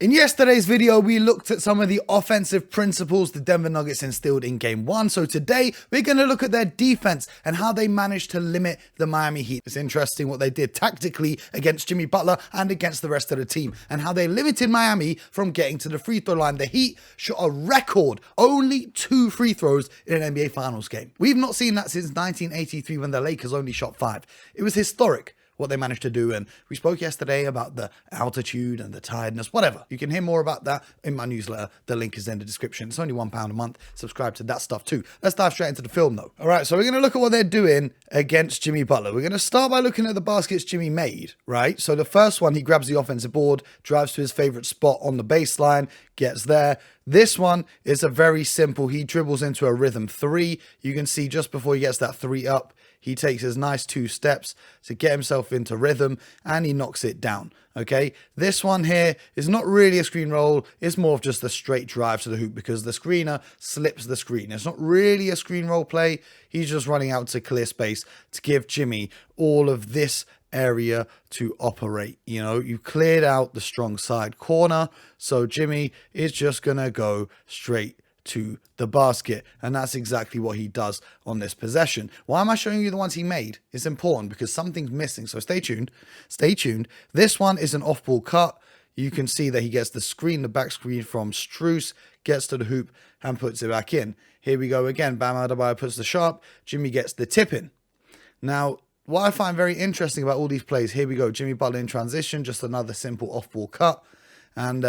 In yesterday's video, we looked at some of the offensive principles the Denver Nuggets instilled in Game 1. So today, we're going to look at their defense and how they managed to limit the Miami Heat. It's interesting what they did tactically against Jimmy Butler and against the rest of the team, and how they limited Miami from getting to the free throw line. The Heat shot a record only 2 free throws in an NBA Finals game. We've not seen that since 1983 when the Lakers only shot 5. It was historic what they managed to do, and we spoke yesterday about the altitude and the tiredness, whatever. You can hear more about that in my newsletter. The link is in the description. It's only £1 a month. Subscribe to that stuff too. Let's dive straight into the film though. All right, so we're going to look at what they're doing against Jimmy Butler. We're going to start by looking at the baskets Jimmy made, right? So the first one, he grabs the offensive board, drives to his favorite spot on the baseline, gets there. This one is a very simple, he dribbles into a rhythm 3. You can see just before he gets that 3 up, he takes his nice 2 steps to get himself into rhythm and he knocks it down. Okay, this one here is not really a screen roll. It's more of just a straight drive to the hoop because the screener slips the screen. It's not really a screen roll play. He's just running out to clear space to give Jimmy all of this area to operate. You know, you cleared out the strong side corner, so Jimmy is just gonna go straight to the basket, and that's exactly what he does on this possession. Why am I showing you the ones he made? It's important because something's missing, so stay tuned. This one is an off-ball cut. You can see that he gets the screen, the back screen from Strus, gets to the hoop and puts it back in. Here we go again. Bam Adebayo puts the shot. Jimmy gets the tip in. Now, what I find very interesting about all these plays, here we go. Jimmy Butler in transition, just another simple off-ball cut. And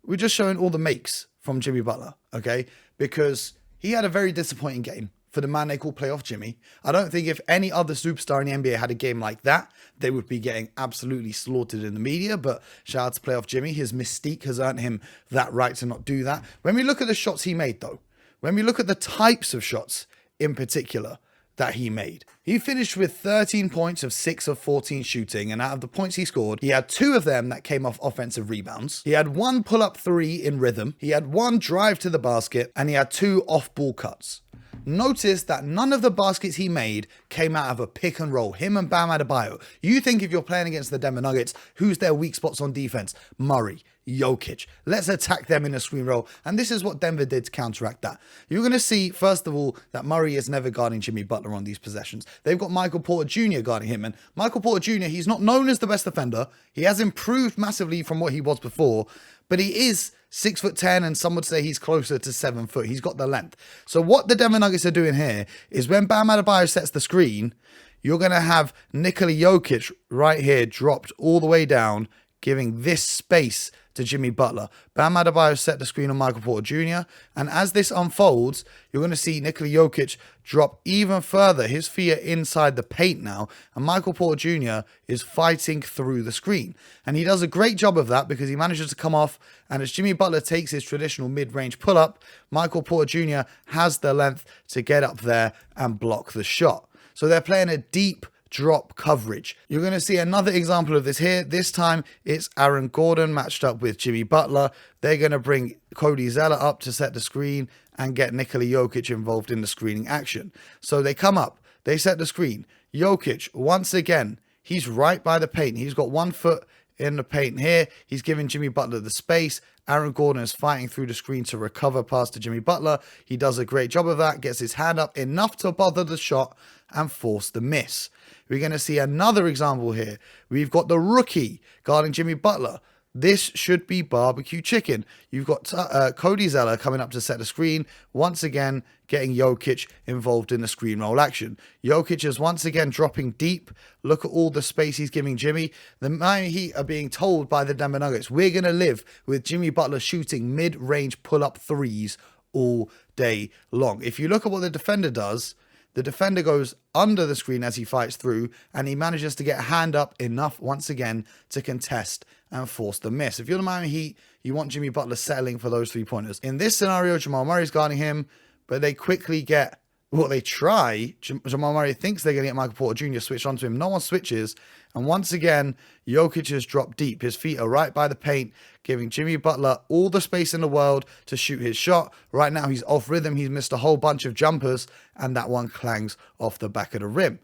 we're just showing all the makes from Jimmy Butler, okay? Because he had a very disappointing game for the man they call Playoff Jimmy. I don't think if any other superstar in the NBA had a game like that, they would be getting absolutely slaughtered in the media. But shout out to Playoff Jimmy. His mystique has earned him that right to not do that. When we look at the shots he made, though, when we look at the types of shots in particular that he made, he finished with 13 points of 6 of 14 shooting, and out of the points he scored, he had 2 of them that came off offensive rebounds. He had 1 pull-up 3 in rhythm, he had 1 drive to the basket, and he had 2 off-ball cuts. Notice that none of the baskets he made came out of a pick and roll. Him and Bam Adebayo. You think if you're playing against the Denver Nuggets, who's their weak spots on defense? Murray, Jokic. Let's attack them in a screen roll. And this is what Denver did to counteract that. You're going to see, first of all, that Murray is never guarding Jimmy Butler on these possessions. They've got Michael Porter Jr. guarding him. And Michael Porter Jr., he's not known as the best defender. He has improved massively from what he was before. But he is 6'10", and some would say he's closer to 7 foot. He's got the length. So what the Denver Nuggets are doing here is when Bam Adebayo sets the screen, you're going to have Nikola Jokic right here dropped all the way down, giving this space to Jimmy Butler. Bam Adebayo set the screen on Michael Porter Jr. And as this unfolds, you're going to see Nikola Jokic drop even further. His feet are inside the paint now, and Michael Porter Jr. is fighting through the screen. And he does a great job of that because he manages to come off, and as Jimmy Butler takes his traditional mid-range pull-up, Michael Porter Jr. has the length to get up there and block the shot. So they're playing a deep drop coverage. You're going to see another example of this here. This time it's Aaron Gordon matched up with Jimmy Butler. They're going to bring Cody Zeller up to set the screen and get Nikola Jokic involved in the screening action. So they come up, they set the screen. Jokic, once again, he's right by the paint. He's got 1 foot in the paint here. He's giving Jimmy Butler the space. Aaron Gordon is fighting through the screen to recover past to Jimmy Butler. He does a great job of that, gets his hand up enough to bother the shot and force the miss. We're going to see another example here. We've got the rookie guarding Jimmy Butler. This should be barbecue chicken. You've got Cody Zeller coming up to set the screen. Once again, getting Jokic involved in the screen roll action. Jokic is once again dropping deep. Look at all the space he's giving Jimmy. The Miami Heat are being told by the Denver Nuggets, we're going to live with Jimmy Butler shooting mid-range pull-up 3s all day long. If you look at what the defender does, the defender goes under the screen as he fights through, and he manages to get a hand up enough once again to contest and force the miss. If you're the Miami Heat, you want Jimmy Butler settling for those 3-pointers. In this scenario, Jamal Murray's guarding him, but they quickly get what they try. Jamal Murray thinks they're going to get Michael Porter Jr. switched onto him. No one switches. And once again, Jokic has dropped deep. His feet are right by the paint, giving Jimmy Butler all the space in the world to shoot his shot. Right now, he's off rhythm. He's missed a whole bunch of jumpers, and that one clangs off the back of the rim.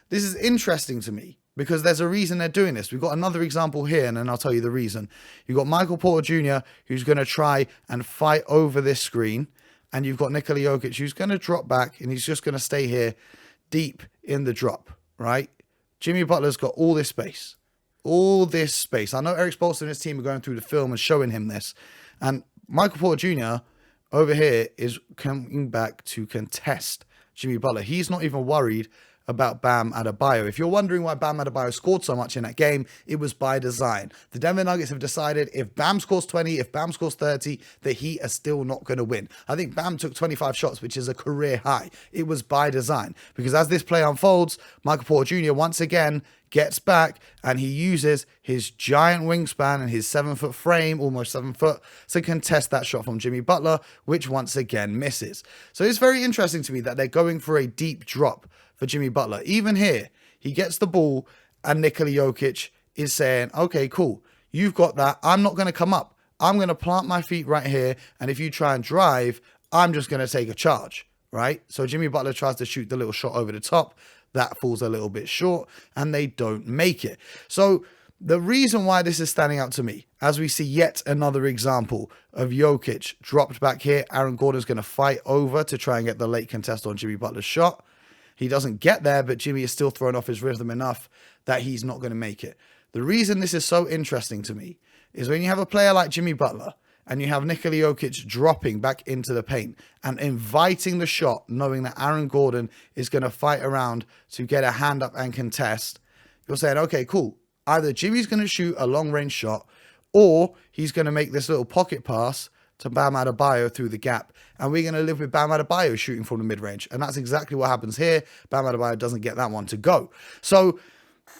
This is interesting to me because there's a reason they're doing this. We've got another example here, and then I'll tell you the reason. You've got Michael Porter Jr., who's going to try and fight over this screen, and you've got Nikola Jokic, who's going to drop back, and he's just going to stay here deep in the drop, right? Jimmy Butler's got all this space. All this space. I know Eric Spoelstra and his team are going through the film and showing him this, and Michael Porter Jr. over here is coming back to contest Jimmy Butler. He's not even worried about Bam Adebayo. If you're wondering why Bam Adebayo scored so much in that game, it was by design. The Denver Nuggets have decided if Bam scores 20, if Bam scores 30, the Heat are still not going to win. I think Bam took 25 shots, which is a career high. It was by design, because as this play unfolds, Michael Porter Jr. once again gets back and he uses his giant wingspan and his 7-foot frame, almost 7 foot, to contest that shot from Jimmy Butler, which once again misses. So it's very interesting to me that they're going for a deep drop for Jimmy Butler. Even here, he gets the ball and Nikola Jokic is saying, okay, cool, you've got that. I'm not going to come up. I'm going to plant my feet right here. And if you try and drive, I'm just going to take a charge, right? So Jimmy Butler tries to shoot the little shot over the top. That falls a little bit short and they don't make it. So the reason why this is standing out to me, as we see yet another example of Jokic dropped back here, Aaron Gordon's going to fight over to try and get the late contest on Jimmy Butler's shot. He doesn't get there, but Jimmy is still thrown off his rhythm enough that he's not going to make it. The reason this is so interesting to me is when you have a player like Jimmy Butler and you have Nikola Jokic dropping back into the paint and inviting the shot, knowing that Aaron Gordon is going to fight around to get a hand up and contest, you're saying, okay, cool. Either Jimmy's going to shoot a long-range shot or he's going to make this little pocket pass to Bam Adebayo through the gap. And we're going to live with Bam Adebayo shooting from the mid-range. And that's exactly what happens here. Bam Adebayo doesn't get that one to go. So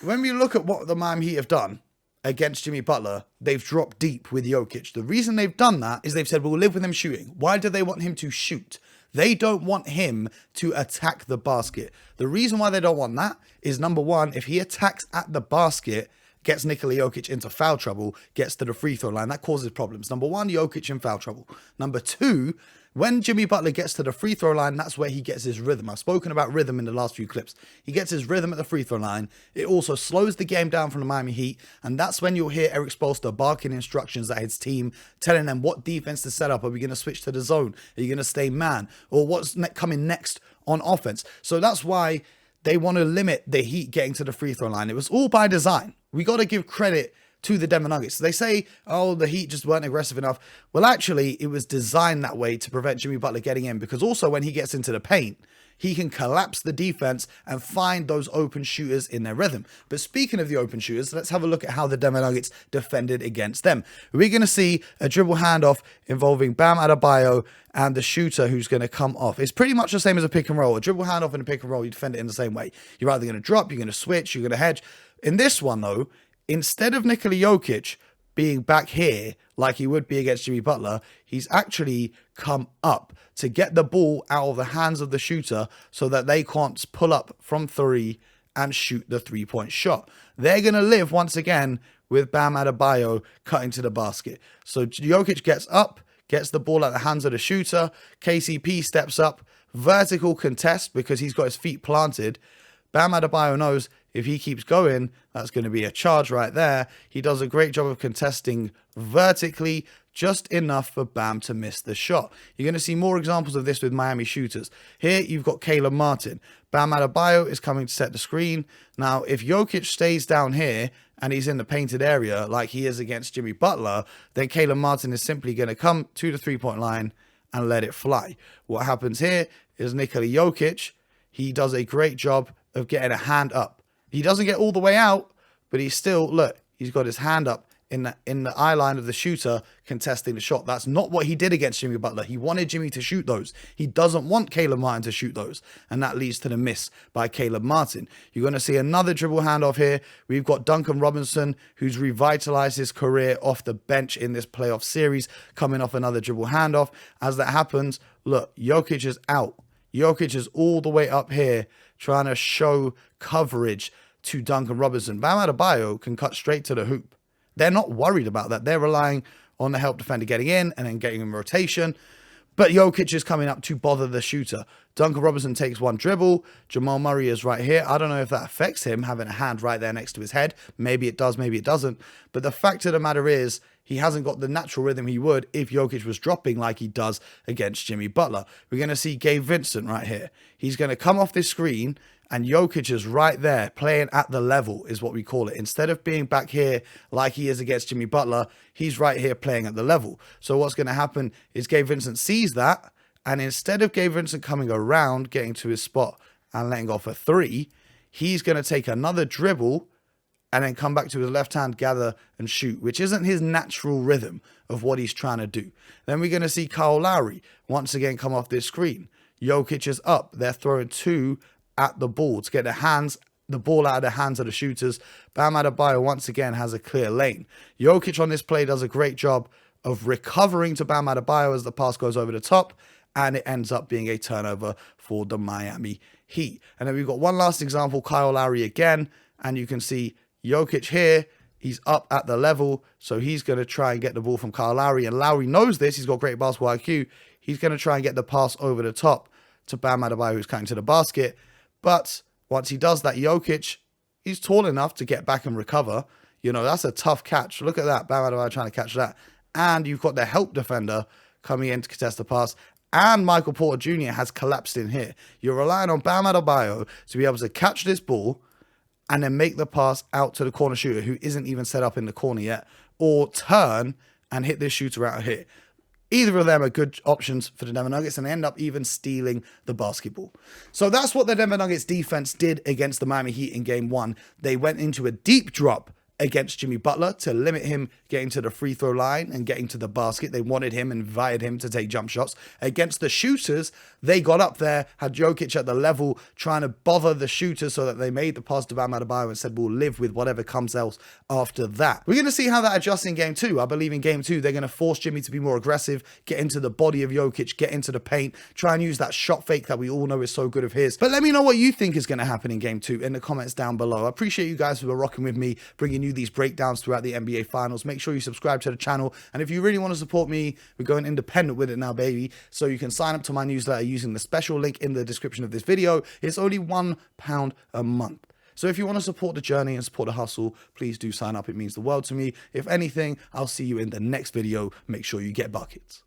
when we look at what the Miami Heat have done against Jimmy Butler, they've dropped deep with Jokic. The reason they've done that is they've said, we'll live with him shooting. Why do they want him to shoot? They don't want him to attack the basket. The reason why they don't want that is, number one, if he attacks at the basket, gets Nikola Jokic into foul trouble, gets to the free throw line, that causes problems. Number one, Jokic in foul trouble. Number two, when Jimmy Butler gets to the free throw line, that's where he gets his rhythm. I've spoken about rhythm in the last few clips. He gets his rhythm at the free throw line. It also slows the game down from the Miami Heat. And that's when you'll hear Eric Spoelstra barking instructions at his team, telling them what defense to set up. Are we going to switch to the zone? Are you going to stay man? Or what's coming next on offense? So that's why they want to limit the Heat getting to the free throw line. It was all by design. We got to give credit to the Denver Nuggets. They say, oh, the Heat just weren't aggressive enough. Well, actually, it was designed that way to prevent Jimmy Butler getting in, because also when he gets into the paint, he can collapse the defense and find those open shooters in their rhythm. But speaking of the open shooters, let's have a look at how the Denver Nuggets defended against them. We're going to see a dribble handoff involving Bam Adebayo and the shooter who's going to come off. It's pretty much the same as a pick and roll. A dribble handoff and a pick and roll, you defend it in the same way. You're either going to drop, you're going to switch, you're going to hedge. In this one, though, instead of Nikola Jokic being back here like he would be against Jimmy Butler, he's actually come up to get the ball out of the hands of the shooter so that they can't pull up from three and shoot the three-point shot. They're going to live once again with Bam Adebayo cutting to the basket. So Jokic gets up, gets the ball out of the hands of the shooter. KCP steps up, vertical contest because he's got his feet planted. Bam Adebayo knows if he keeps going, that's going to be a charge right there. He does a great job of contesting vertically, just enough for Bam to miss the shot. You're going to see more examples of this with Miami shooters. Here, you've got Caleb Martin. Bam Adebayo is coming to set the screen. Now, if Jokic stays down here and he's in the painted area like he is against Jimmy Butler, then Caleb Martin is simply going to come to the three-point line and let it fly. What happens here is Nikola Jokic, he does a great job of getting a hand up. He doesn't get all the way out, but he's still, look, he's got his hand up in the eye line of the shooter contesting the shot. That's not what he did against Jimmy Butler. He wanted Jimmy to shoot those. He doesn't want Caleb Martin to shoot those. And that leads to the miss by Caleb Martin. You're going to see another dribble handoff here. We've got Duncan Robinson, who's revitalized his career off the bench in this playoff series, coming off another dribble handoff. As that happens, look, Jokic is out. Jokic is all the way up here trying to show coverage to Duncan Robinson. Bam Adebayo can cut straight to the hoop. They're not worried about that. They're relying on the help defender getting in and then getting in rotation. But Jokic is coming up to bother the shooter. Duncan Robinson takes one dribble. Jamal Murray is right here. I don't know if that affects him having a hand right there next to his head. Maybe it does, maybe it doesn't. But the fact of the matter is, he hasn't got the natural rhythm he would if Jokic was dropping like he does against Jimmy Butler. We're going to see Gabe Vincent right here. He's going to come off this screen, and Jokic is right there playing at the level is what we call it. Instead of being back here like he is against Jimmy Butler, he's right here playing at the level. So what's going to happen is Gabe Vincent sees that, and instead of Gabe Vincent coming around, getting to his spot and letting off a three, he's going to take another dribble and then come back to his left hand, gather and shoot, which isn't his natural rhythm of what he's trying to do. Then we're going to see Kyle Lowry once again come off this screen. Jokic is up. They're throwing two at the ball to get the ball out of the hands of the shooters. Bam Adebayo once again has a clear lane. Jokic on this play does a great job of recovering to Bam Adebayo as the pass goes over the top, and it ends up being a turnover for the Miami Heat. And then we've got one last example, Kyle Lowry again, and you can see Jokic here, he's up at the level, so he's going to try and get the ball from Kyle Lowry, and Lowry knows this, he's got great basketball IQ, he's going to try and get the pass over the top to Bam Adebayo, who's cutting to the basket, but once he does that, Jokic, he's tall enough to get back and recover. You know, that's a tough catch. Look at that, Bam Adebayo trying to catch that, and you've got the help defender coming in to contest the pass, and Michael Porter Jr. has collapsed in here. You're relying on Bam Adebayo to be able to catch this ball and then make the pass out to the corner shooter who isn't even set up in the corner yet, or turn and hit this shooter out here. Either of them are good options for the Denver Nuggets, and they end up even stealing the basketball. So that's what the Denver Nuggets defense did against the Miami Heat in game one. They went into a deep drop against Jimmy Butler to limit him getting to the free throw line and getting to the basket. They wanted him, invited him to take jump shots. Against the shooters, they got up there, had Jokic at the level, trying to bother the shooters so that they made the pass to Bam Adebayo and said, we'll live with whatever comes else after that. We're going to see how that adjusts in game two. I believe in game two, they're going to force Jimmy to be more aggressive, get into the body of Jokic, get into the paint, try and use that shot fake that we all know is so good of his. But let me know what you think is going to happen in game two in the comments down below. I appreciate you guys who are rocking with me, bringing you these breakdowns throughout the NBA Finals. Make sure you subscribe to the channel, and if you really want to support me, we're going independent with it now, baby, so you can sign up to my newsletter using the special link in the description of this video. It's only £1 a month. So if you want to support the journey and support the hustle, please do sign up. It means the world to me. If anything, I'll see you in the next video. Make sure you get buckets.